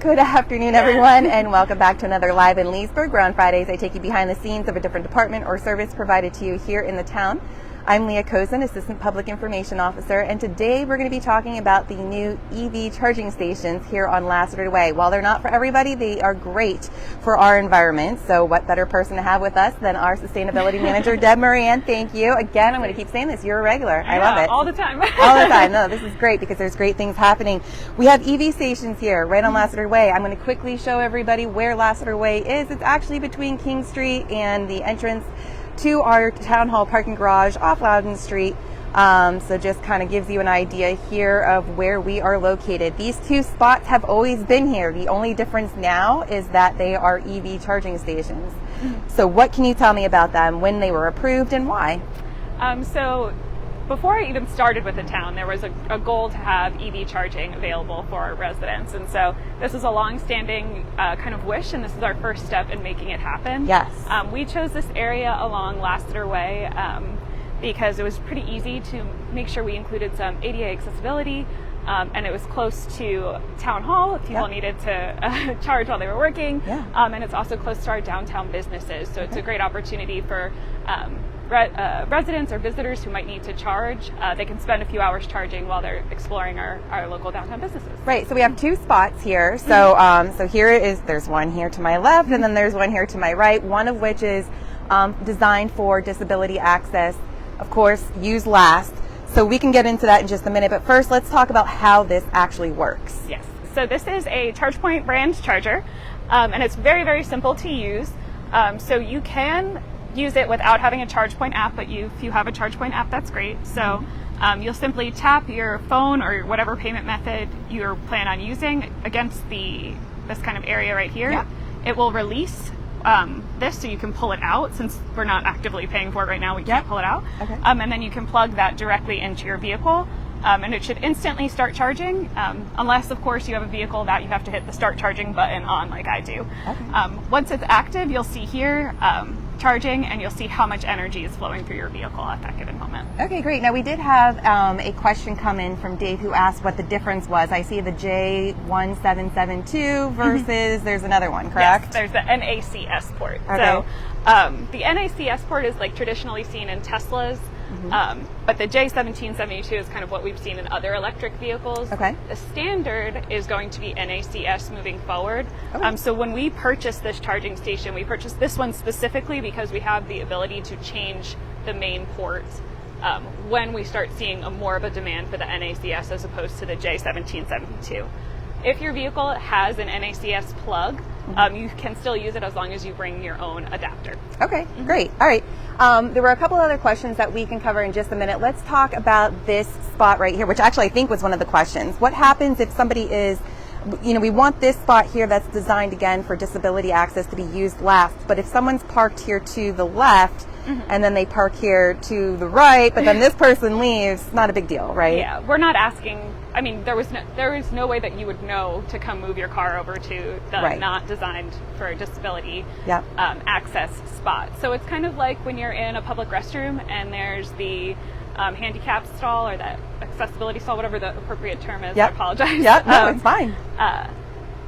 Good afternoon, everyone, and welcome back to another Live in Leesburg, where on Fridays I take you behind the scenes of a different department or service provided to you here in the town. I'm Leah Kozin, Assistant Public Information Officer, and today we're going to be talking about the new EV charging stations here on Lassiter Way. While they're not for everybody, they are great for our environment. So what better person to have with us than our Sustainability Manager, Deb Moran. Thank you. Again, I'm going to keep saying this. You're a regular. I love it. All the time. All the time. No, this is great because there's great things happening. We have EV stations here right on Lassiter Way. I'm going to quickly show everybody where Lassiter Way is. It's actually between King Street and the entrance to our town hall parking garage off Loudon Street. So just kind of gives you an idea here of where we are located. These two spots have always been here. The only difference now is that they are EV charging stations. So what can you tell me about them, when they were approved and why? So before I even started with the town, there was a goal to have EV charging available for our residents. And so this is a long-standing kind of wish, and this is our first step in making it happen. Yes. We chose this area along Lassiter Way because it was pretty easy to make sure we included some ADA accessibility, and it was close to Town Hall if people needed to charge while they were working. And it's also close to our downtown businesses, so it's a great opportunity for residents or visitors who might need to charge. They can spend a few hours charging while they're exploring our local downtown businesses. Right, so we have two spots here. So so there's one here to my left, and then there's one here to my right, one of which is designed for disability access. Of course, use last. So we can get into that in just a minute, but first let's talk about how this actually works. Yes, so this is a ChargePoint brand charger, and it's very, very simple to use. So you can use it without having a ChargePoint app, but if you have a ChargePoint app, that's great. So you'll simply tap your phone or whatever payment method you plan on using against this kind of area right here. Yeah. It will release this, so you can pull it out. Since we're not actively paying for it right now, we can't pull it out. Okay. And then you can plug that directly into your vehicle. And it should instantly start charging, unless, of course, you have a vehicle that you have to hit the start charging button on like I do. Okay. Once it's active, you'll see here charging, and you'll see how much energy is flowing through your vehicle at that given moment. Okay, great. Now we did have a question come in from Dave who asked what the difference was. I see the J1772 versus there's another one, correct? Yes, there's the NACS port. Okay. So the NACS port is like traditionally seen in Teslas. But the J1772 is kind of what we've seen in other electric vehicles. Okay. The standard is going to be NACS moving forward. So when we purchased this charging station, we purchased this one specifically because we have the ability to change the main ports when we start seeing more of a demand for the NACS as opposed to the J1772. If your vehicle has an NACS plug, you can still use it as long as you bring your own adapter. Okay, great. All right. There were a couple other questions that we can cover in just a minute. Let's talk about this spot right here, which actually I think was one of the questions. What happens if somebody is, we want this spot here that's designed again for disability access to be used last, but if someone's parked here to the left, and then they park here to the right, but then this person leaves, not a big deal, right? Yeah, we're not asking. I mean, there is no way that you would know to come move your car over to the not designed for disability access spot. So it's kind of like when you're in a public restroom and there's the handicap stall or the accessibility stall, whatever the appropriate term is. I apologize. Yeah, no, it's fine.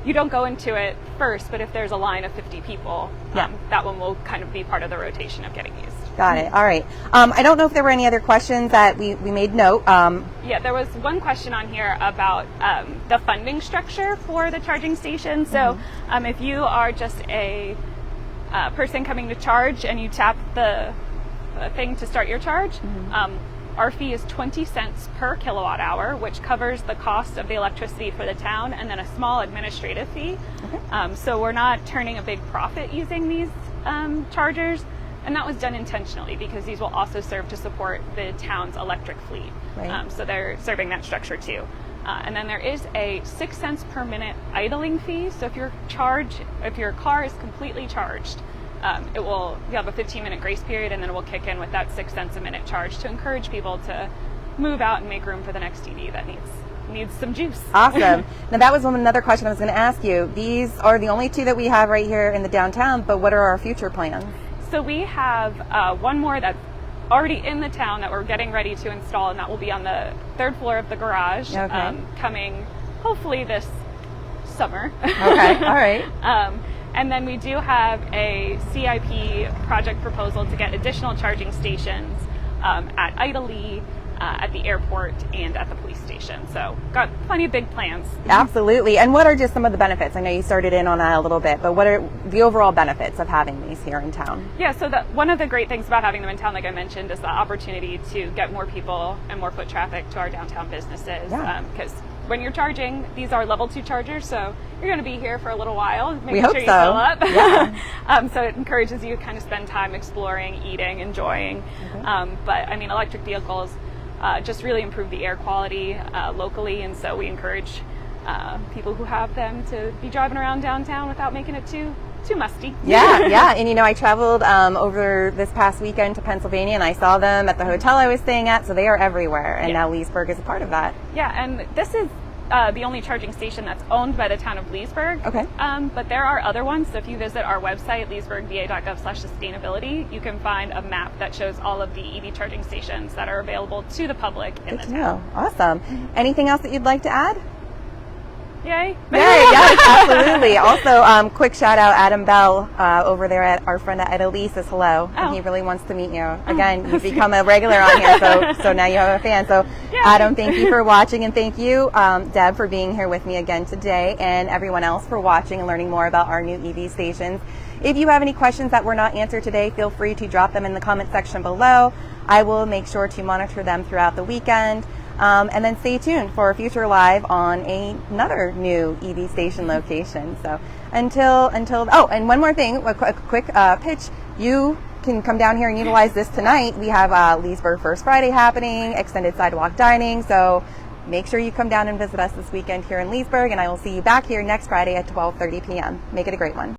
You don't go into it first, but if there's a line of 50 people, that one will kind of be part of the rotation of getting used. Got it. All right. I don't know if there were any other questions that we made note. Yeah, there was one question on here about the funding structure for the charging station. So if you are just a person coming to charge and you tap the thing to start your charge, our fee is 20 cents per kilowatt hour, which covers the cost of the electricity for the town and then a small administrative fee. So we're not turning a big profit using these chargers. And that was done intentionally because these will also serve to support the town's electric fleet. So they're serving that structure too. And then there is a 6 cents per minute idling fee. So if your car is completely charged, you have a 15-minute grace period, and then it will kick in with that 6 cents a minute charge to encourage people to move out and make room for the next EV that needs some juice. Awesome. Now that was another question I was going to ask you. These are the only two that we have right here in the downtown, but what are our future plans? So we have one more that's already in the town that we're getting ready to install, and that will be on the third floor of the garage, coming hopefully this summer. Okay, all right. And then we do have a CIP project proposal to get additional charging stations at Idly, at the airport, and at the police station. So got plenty of big plans. Absolutely. And what are just some of the benefits? I know you started in on that a little bit, but what are the overall benefits of having these here in town? Yeah, so one of the great things about having them in town, like I mentioned, is the opportunity to get more people and more foot traffic to our downtown businesses. Because when you're charging, these are level 2 chargers, so you're going to be here for a little while, making sure you fill up. Yeah. So it encourages you to kind of spend time exploring, eating, enjoying. But I mean, electric vehicles just really improve the air quality locally, and so we encourage people who have them to be driving around downtown without making it too musty. Yeah. And you know, I traveled over this past weekend to Pennsylvania, and I saw them at the hotel I was staying at, so they are everywhere, and now Leesburg is a part of that. Yeah, and this is the only charging station that's owned by the town of Leesburg. Okay. But there are other ones, so if you visit our website, leesburgva.gov/sustainability, you can find a map that shows all of the EV charging stations that are available to the public in the town. Awesome. Anything else that you'd like to add? Yay. Yes, absolutely. Also, quick shout out, Adam Bell over there at our friend at Elise says hello. And he really wants to meet you. Again, you've become a regular on here, so now you have a fan. So Adam, thank you for watching, and thank you, Deb, for being here with me again today, and everyone else for watching and learning more about our new EV stations. If you have any questions that were not answered today, feel free to drop them in the comment section below. I will make sure to monitor them throughout the weekend. And then stay tuned for a future live on another new EV station location. So until and one more thing, a quick pitch. You can come down here and utilize this tonight. We have Leesburg First Friday happening, extended sidewalk dining. So make sure you come down and visit us this weekend here in Leesburg, and I will see you back here next Friday at 12:30 p.m. Make it a great one.